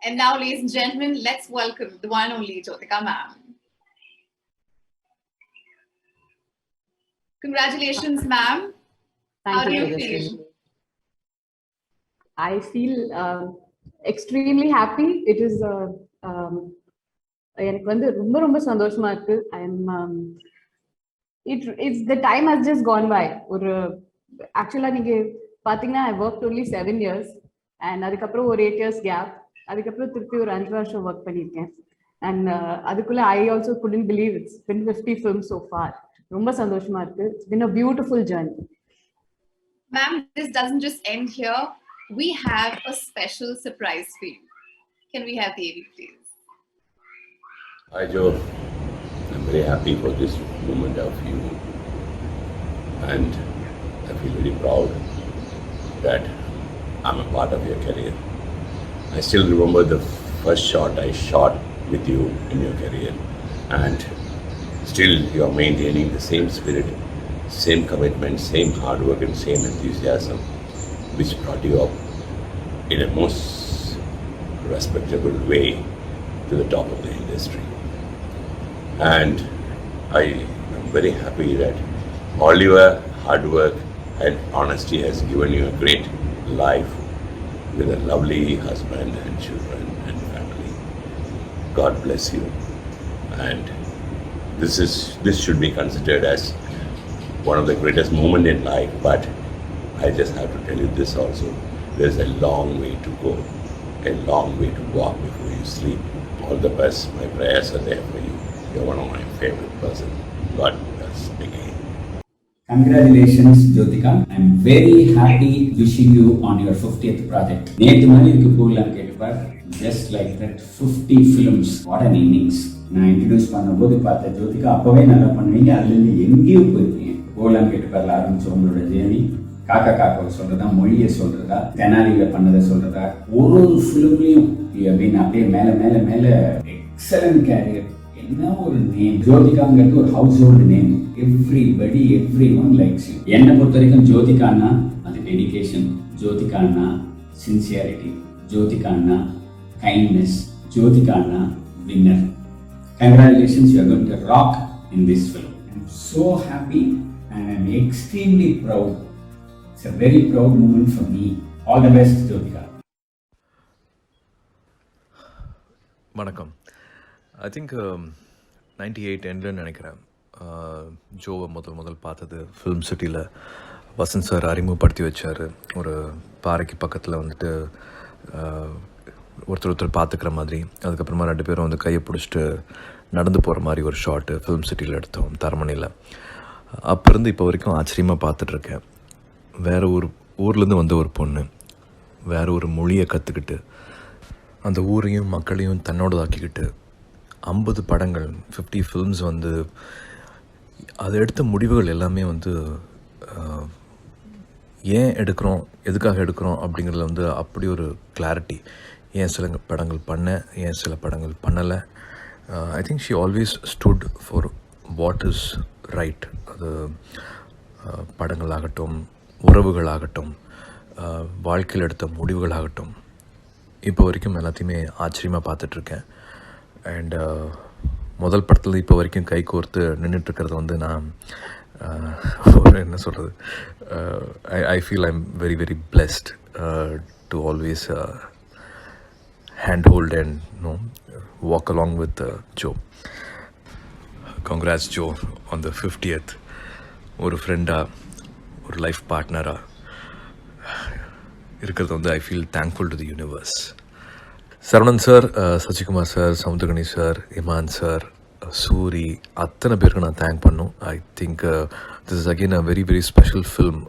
And now, ladies and gentlemen, let's welcome the one and only Jyotika ma'am. Congratulations, ma'am. How do you feel? I feel extremely happy. It is எனக்கு வந்து ரொம்ப ரொம்ப சந்தோஷமா இருக்கு. It's the time has just gone by. ஒரு ஆக்சுவலா நீங்க பாத்தீங்கன்னா I worked only 7 years and அதுக்கப்புறம் ஒரு 8 years gap. அதுக்கப்புறம் திருப்பி ஒரு 5 வருஷம் ஒர்க் பண்ணியிருக்கேன். And அதுக்குள்ள I also couldn't believe it's been 50 films so far. ரொம்ப சந்தோஷமா இருக்கு. It's been a beautiful journey. Ma'am, this doesn't just end here. We have a special surprise for you. Can we have the AV, please? Hi, Joe. I'm very happy for this moment of you. And I feel very proud that I'm a part of your career. I still remember the first shot I shot with you in your career. And still you are maintaining the same spirit, same commitment, same hard work and same enthusiasm which brought you up in a most respectable way to the top of the industry. And I am very happy that all your hard work and honesty has given you a great life with a lovely husband and children and family. God bless you. And this should be considered as one of the greatest moments in life, but I just have to tell you this also. There's a long way to go, a long way to walk before you sleep. All the best. My prayers are there for you. You're one of my favorite person. God bless again. Congratulations, Jyotika. I'm very happy wishing you on your 50th project. நேற்று மணி இருக்கு போகலாம் கேட்டுப்பார். Just like that 50 films. What an innings. நான் introduce பண்ணும்போது பார்த்த ஜோதிகா அப்பவே நல்லா பண்ணுவீங்க. அதுலேருந்து எங்கேயோ போயிருக்கீங்க. போகலாம் கேட்டுப்பார்ல ஆரம்பிச்ச உங்களோட ஜேர்னி. காக்கா காக்காவை சொல்றதா, மொழியை சொல்றதா, தெனாலியில பண்ணதை சொல்றதா, ஒரு ஃபிலிம்லையும் அப்படின்னு அப்படியே மேல மேல மேல எக்ஸலன்ட் கேரியர். என்ன ஒரு நேம் ஜோதிகாங்கிறது ஒரு household name. Everybody every one likes you. என்னை பொறுத்த வரைக்கும் ஜோதிகான்னா அது டெடிகேஷன், ஜோதிகான்னா சின்சியாரிட்டி, ஜோதிகான்னா கைண்ட்னஸ், ஜோதிகான்னா winner. Congratulations, you are going to rock in this film. I am so happy and I am extremely proud. It's a very proud moment for me. All the best, Jyotika. வணக்கம். I think 98 எண்ட்லன்னு நினைக்கிறேன் ஜோவை முதல் பார்த்தது film சிட்டியில். Vasanth sir அறிமுகப்படுத்தி வச்சார். ஒரு பாறைக்கு பக்கத்தில் வந்துட்டு ஒருத்தர் பார்த்துக்கிற மாதிரி. அதுக்கப்புறமா 2 பேரும் வந்து கையை பிடிச்சிட்டு நடந்து போகிற மாதிரி ஒரு ஷாட்டு ஃபிலிம் சிட்டியில் எடுத்தோம், தரமணியில். அப்போ இருந்து இப்போ வரைக்கும் ஆச்சரியமாக பார்த்துட்ருக்கேன். வேறு ஒரு ஊர்லேருந்து வந்த ஒரு பொண்ணு வேறு ஒரு மொழியை கற்றுக்கிட்டு அந்த ஊரையும் மக்களையும் தன்னோடதாக்கிக்கிட்டு 50 படங்கள் 50 ஃபில்ம்ஸ் வந்து அதை எடுத்த முடிவுகள் எல்லாமே வந்து ஏன் எடுக்கிறோம், எதுக்காக எடுக்கிறோம் அப்படிங்கிறதுல வந்து அப்படி ஒரு கிளாரிட்டி. ஏன் சில படங்கள் பண்ணேன், ஏன் சில படங்கள் பண்ணலை. I think she always stood for what is right. அது படங்களாகட்டும், உறவுகளாகட்டும், வாழ்க்கையில் எடுத்த முடிவுகளாகட்டும், இப்போ வரைக்கும் எல்லாத்தையுமே ஆச்சரியமாக பார்த்துட்ருக்கேன். அண்ட் முதல் படத்தில் இப்போ வரைக்கும் கை கோர்த்து நின்றுட்டுருக்கிறது வந்து நான் என்ன சொல்கிறது, I feel I am very very blessed to always hand hold and walk along with Joe. Congrats Joe on the 50th. ஒரு ஃப்ரெண்டாக, ஒரு லைஃப் பார்ட்னராக இருக்கிறது வந்து I feel thankful to the universe. Saravanan sir, Sasikumar sir, Samuthirakani sir, Imman sir, Soori, அத்தனை பேருக்கு நான் thank பண்ணும். I think this is again a very very special film.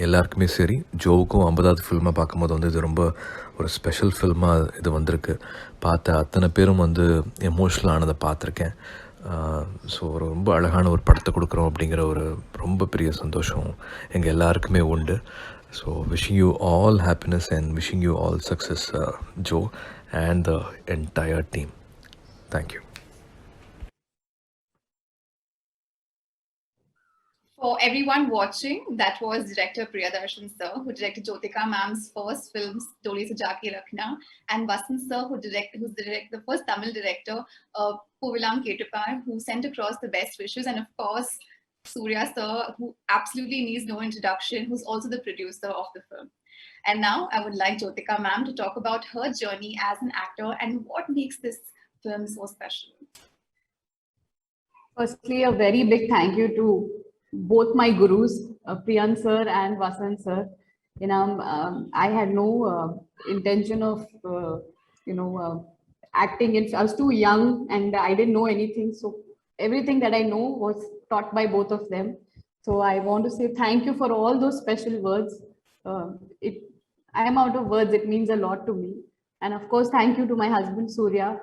எல்லாருக்குமே சரி, ஜோவுக்கும் 50வது ஃபில்மாக பார்க்கும்போது வந்து இது ரொம்ப ஒரு ஸ்பெஷல் ஃபில்மாக இது வந்திருக்கு. பார்த்த அத்தனை பேரும் வந்து எமோஷ்னல் ஆனதை பார்த்துருக்கேன். ஸோ ஒரு ரொம்ப அழகான ஒரு படத்தை கொடுக்குறோம் அப்படிங்கிற ஒரு ரொம்ப பெரிய சந்தோஷம் எங்கள் எல்லாருக்குமே உண்டு. So wishing you all happiness and wishing you all success Joe and the entire team. Thank you. For everyone watching, that was director Priyadarshan sir, who directed Jyotika ma'am's first films, Dole Sajaki Rakhna, and Vasant sir, who's the first Tamil director, Puvilam Ketupar, who sent across the best wishes, and of course, Surya sir, who absolutely needs no introduction, who's also the producer of the film. And now I would like Jyotika ma'am to talk about her journey as an actor and what makes this film so special. Firstly, a very big thank you to both my gurus, Priyan sir and Vasant sir. I had no intention of, acting. I was too young and I didn't know anything. So everything that I know was taught by both of them. So I want to say thank you for all those special words. I am out of words. It means a lot to me. And of course, thank you to my husband, Surya.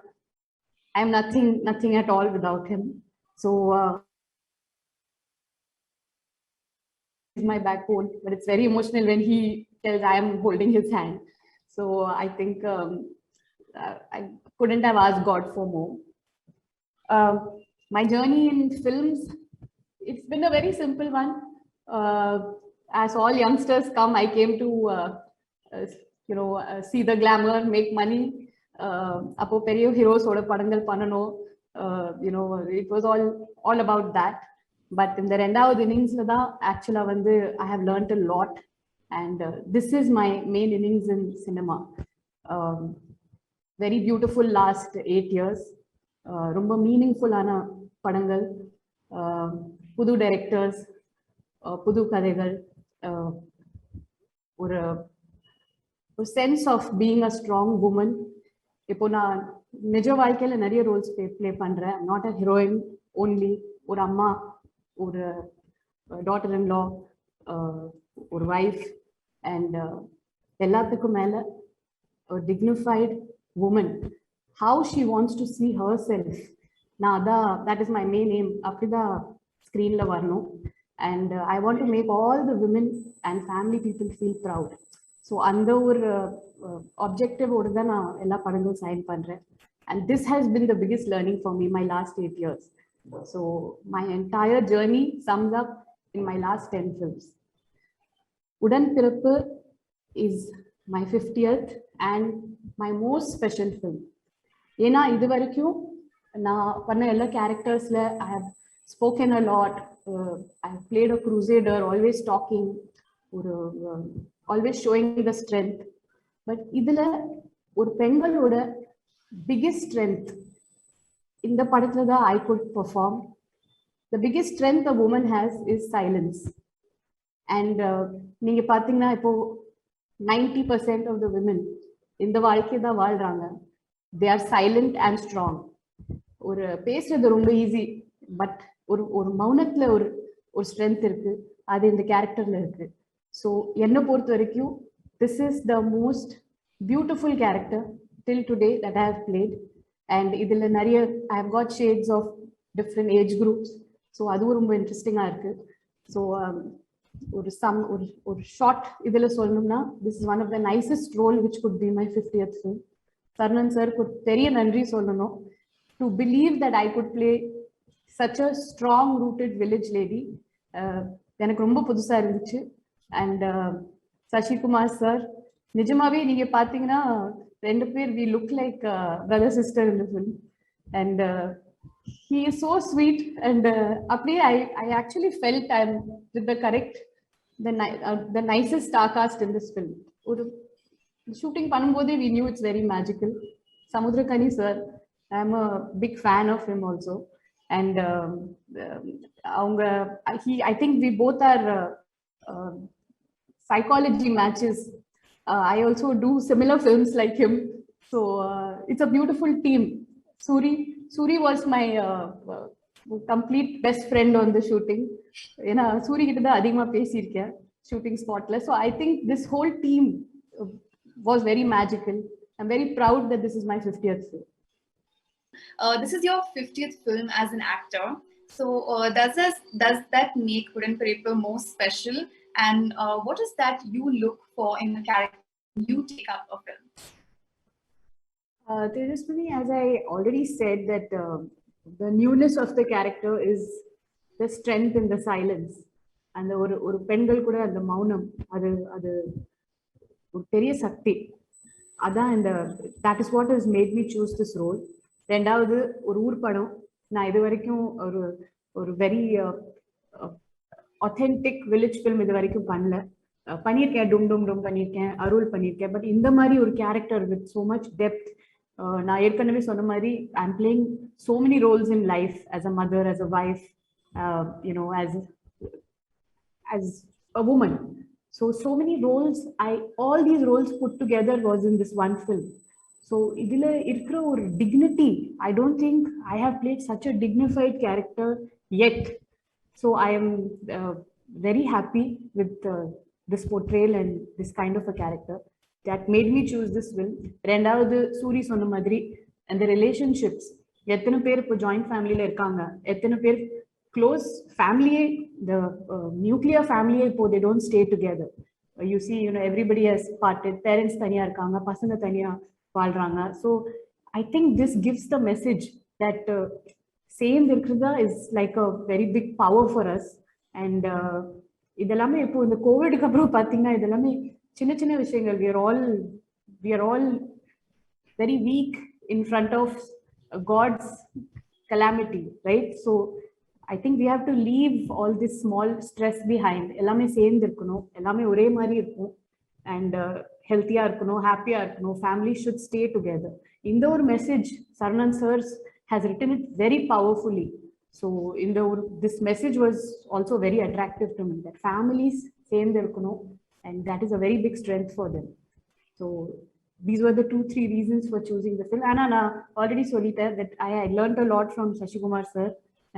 I am nothing at all without him. So is my backbone, but it's very emotional when he tells I am holding his hand. So I think I couldn't have asked God for more. My journey in films, it's been a very simple one. As all youngsters come, I came to see the glamour, make money. Appo periyo heroes oda padangal panano. It was all about that. But in the rendavathu innings actually I have learned a lot, and this is my main innings in cinema. Very beautiful last 8 years. Romba meaningful ana padangal, pudu directors, pudu kadegal, ஒரு sense of being a strong woman. இப்போ நான் நிஜ வாழ்க்கையில நிறைய Rolle's play பண்றேன். Not a heroine only, ஒரு அம்மா, ஒரு டாட்டர் இன் லா, ஒரு வைஃப், அண்ட் எல்லாத்துக்கும் மேல ஒரு dignified woman. How she wants to see herself. நான் அதான், that is my main aim. அப்படிதான் ஸ்க்ரீன்ல வரணும். And I want to make all the women and family people feel proud. So அந்த ஒரு ஆப்ஜெக்டிவோடு தான் நான் எல்லா படங்களும் சைன் பண்ணுறேன். And this has been the biggest learning for me my last 8 years. So my entire journey sums up in my last 10 films. உடன்பிறப்பு is my 50th and my most special film. ஏன்னா இது வரைக்கும் நான் பண்ண எல்லா கேரக்டர்ஸில் I have spoken a lot. I have played a crusader, always talking, always showing the strength. But இதுல ஒரு பெண்களோட biggest strength இந்த படத்துல தான் I could perform. The biggest strength a woman has is silence. And நீங்க பாத்தீங்கன்னா இப்போ 90% of the women இந்த வாழ்க்கை தான் வாழ்றாங்க. They are silent and strong. ஒரு பேசுறது ரொம்ப ஈஸி, பட் ஒரு மௌனத்துல ஒரு ஸ்ட்ரென்த் இருக்கு. அது இந்த கேரக்டர்ல இருக்கு. So என்னை பொறுத்த வரைக்கும் this is the most beautiful character till today that I have played. And இதுல நிறைய I have got shades of different age groups. So அதுவும் ரொம்ப இன்ட்ரெஸ்டிங்கா இருக்கு. So ஒரு ஷார்ட் இதுல சொல்லணும்னா, this is one of the nicest role which could be my 50th film. Saravanan சாருக்கு பெரிய நன்றி சொல்லணும். To believe that I could play such a strong rooted village lady எனக்கு ரொம்ப புதுசா இருந்துச்சு. And Sasikumar sir, நிஜமாவே நீங்க பாத்தீங்கன்னா ரெண்டு பேர் we look like brother sister in the film. And he is so sweet. And அப்படியே I actually felt I'm with the correct, the nicest star cast in this film. ஒரு shooting பண்ணும்போதே we knew it's very magical. Samudrakani sir, I am a big fan of him also. And I think we both are psychology matches. I also do similar films like him. So it's a beautiful team. Suri was my complete best friend on the shooting. Suri kitta da adhigama pesirken shooting spot la. So I think this whole team was very magical. I'm very proud that this is my 50th film. This is your 50th film as an actor. So does that make Udanpirappu more special? And what is that you look for in the character when you take up a film? Tejaswini, as I already said, that the newness of the character is the strength in the silence. அந்த ஒரு பெண்கள் கூட அந்த மௌனம் அது அது ஒரு பெரிய சக்தி. அதான் இந்த that is what has made me choose this role. ரெண்டாவது ஒரு ஊர் படம். நான் இது வரைக்கும் ஒரு ஒரு வெரி authentic village film இது வரைக்கும் பண்ணல. பண்ணியிருக்கேன், டும் டும் டும் பண்ணியிருக்கேன், அருள் பண்ணியிருக்கேன். பட் இந்த மாதிரி ஒரு character with so much depth. நான் ஏற்கனவே சொன்ன மாதிரி I'm playing so many roles in life, as a mother, as a wife, as a woman. So many roles, all these roles put together was in this one film. So idila irukra or dignity, I don't think I have played such a dignified character yet. So I am very happy with this portrayal and this kind of a character that made me choose this film. ரெண்டாவது சூரி சொன்ன மாதிரி அந்த relationships, எத்தனை பேர் இப்போ joint ஃபேமிலியில இருக்காங்க, எத்தனை பேர் க்ளோஸ் ஃபேமிலியே, the nuclear family இப்போ they don't stay together. You see, everybody has parted, parents தனியா இருக்காங்க, பசங்க தனியா வாழ்றாங்க. So I think this gives the message that சேர்ந்து இருக்கிறதா is like a very big power for us. And இதெல்லாமே இப்போ இந்த கோவிடுக்கு அப்புறம் பார்த்தீங்கன்னா இதெல்லாமே சின்ன சின்ன விஷயங்கள். we are all very weak in front of God's calamity, right? So I think we have to leave all this small stress behind. எல்லாமே சேர்ந்து இருக்கணும், எல்லாமே ஒரே மாதிரி இருக்கும், and ஹெல்த்தியா இருக்கணும், ஹாப்பியா இருக்கணும், family should stay together. இந்த ஒரு message Saranan sir has written it very powerfully. So this message was also very attractive to me, that families சேர்ந்து இருக்கணும், and that is a very big strength for them. So these were the 2-3 reasons for choosing the film. And I already solita that I learned a lot from Sasikumar sir,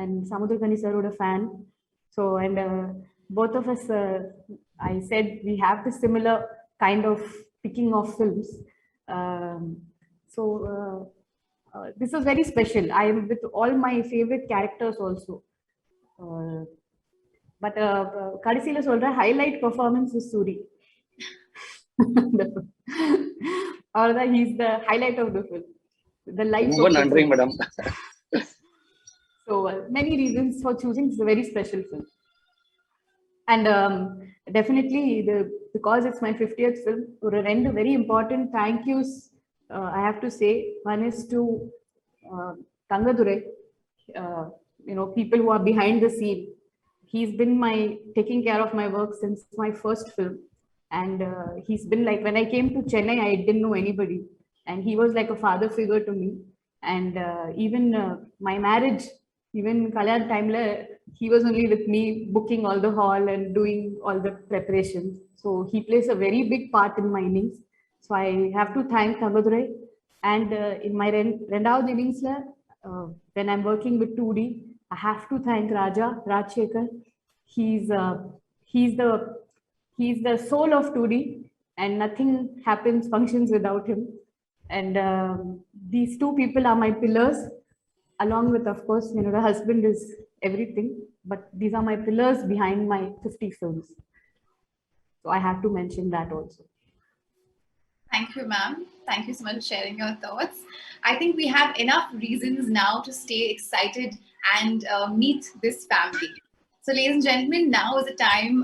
and Samudrakani sir was a fan. So, and both of us, I said we have the similar kind of picking of films. This is very special. I am with all my favorite characters also. But கடைசியில சொல்ற highlight performance is Suri. Or he's the highlight of the film. The light. நன்றி madam. So many reasons for choosing. It's a very special film. And definitely because it's my 50th film, two very important thank yous I have to say. One is to Tangadurai, people who are behind the scene. He's been taking care of my work since my first film. And he's been like, when I came to Chennai, I didn't know anybody. And he was like a father figure to me. And even my marriage, even Kalyan time, he was only with me, booking all the hall and doing all the preparations. So he plays a very big part in my innings. So I have to thank Tangadurai. And in my rendav innings, when I'm working with 2D, I have to thank Raj Shekhar. He's the soul of 2D, and nothing functions without him. And these two people are my pillars, along with, of course, the husband is everything, but these are my pillars behind my 50 films. So I have to mention that also. Thank you, ma'am. Thank you so much for sharing your thoughts. I think we have enough reasons now to stay excited and meet this family. So, ladies and gentlemen, now is the time.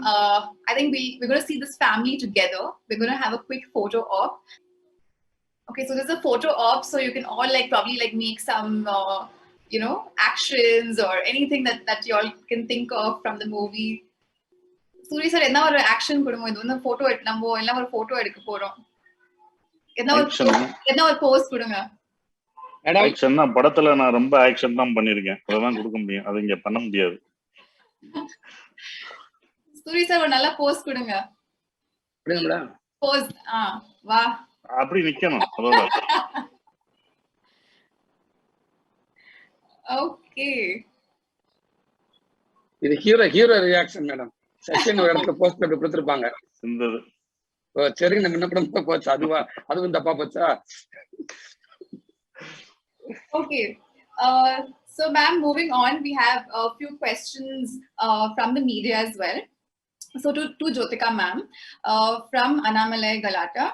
I think we're going to see this family together. We're going to have a quick photo op. Okay, so there's a photo op, so you can all probably make some, actions or anything that you all can think of from the movie. Suri sir, enna or action kodunga idu na photo nammo ella or photo edukka porom. Enna or pose kodunga. Action தான் படத்துல நான் ரொம்ப action தான் பண்ணிருக்கேன். அதெல்லாம் கொடுக்க முடியும். அது இங்க பண்ண முடியாது. சூரி சார் ஒரு நல்ல போஸ் கொடுங்க. அப்படிங்களா? போஸ் வா. அப்படி நிக்கணும். அவ்வளவுதான். ஓகே. இது ஹீரோ ரியாக்ஷன் மேடம். செஷன் ஒரு இடத்துல போஸ்ட் பண்ணி கொடுத்திருப்பாங்க. சிந்தது. ஓ சரி நம்ம என்ன பண்ண போச்சு அதுவும் தப்பா போச்சா? Okay. So, ma'am, moving on, we have a few questions from the media as well. So, to Jyotika ma'am, from Annamalai Galata,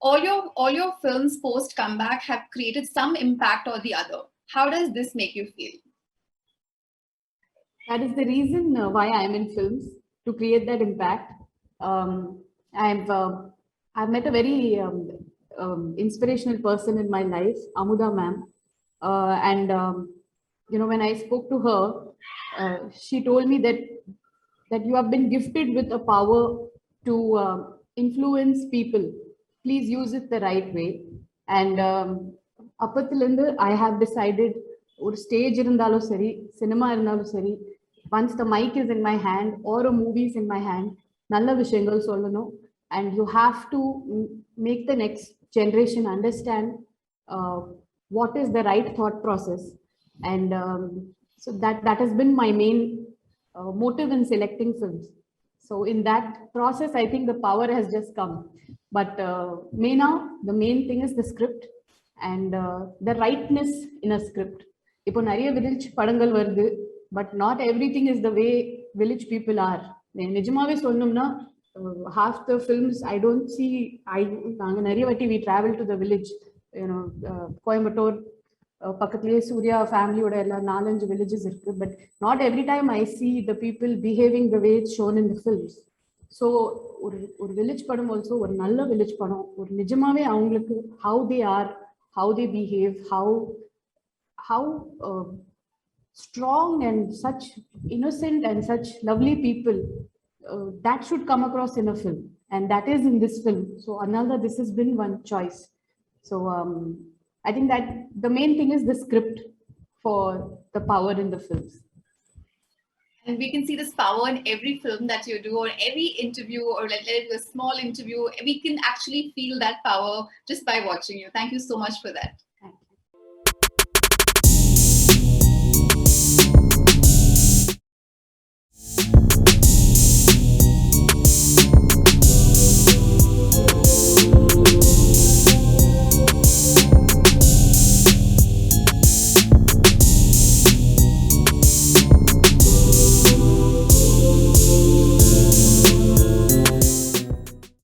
all your films post comeback have created some impact or the other. How does this make you feel? That is the reason why I am in films, to create that impact. Um, I've met a very inspirational person in my life, Amuda ma'am, and when I spoke to her, she told me that you have been gifted with a power to influence people. Please use it the right way. And அப்பத்திலிருந்து I have decided, ஒரு stage இருந்தாலும் சரி, cinema இருந்தாலும் சரி, once the mic is in my hand or a movie is in my hand, நல்ல விஷயங்கள் சொல்லணும். And you have to make the next generation understand what is the right thought process. And so that has been my main motive in selecting films. So in that process, I think the power has just come. But the main thing is the script and the rightness in a script. இப்போ நிறைய village படங்கள் வருது, but not everything is the way village people are. நிஜமாவே சொன்னோம்னா half the films I don't see. நாங்க நிறைய வாட்டி we travel to the village, Coimbatore பக்கத்துலயே சூர்யா ஃபேமிலியோட எல்லா 4-5 villages இருக்கு, but not every time I see the people behaving the way it's shown in the films. So ஒரு village படம் also ஒரு நல்ல village படம், ஒரு நிஜமாவே அவங்களுக்கு how they are, how they behave, how strong and such innocent and such lovely people, that should come across in a film, and that is in this film. So another, this has been one choice. So I think that the main thing is the script for the power in the films. And we can see this power in every film that you do, or every interview, or let it be a small interview. We can actually feel that power just by watching you. Thank you so much for that.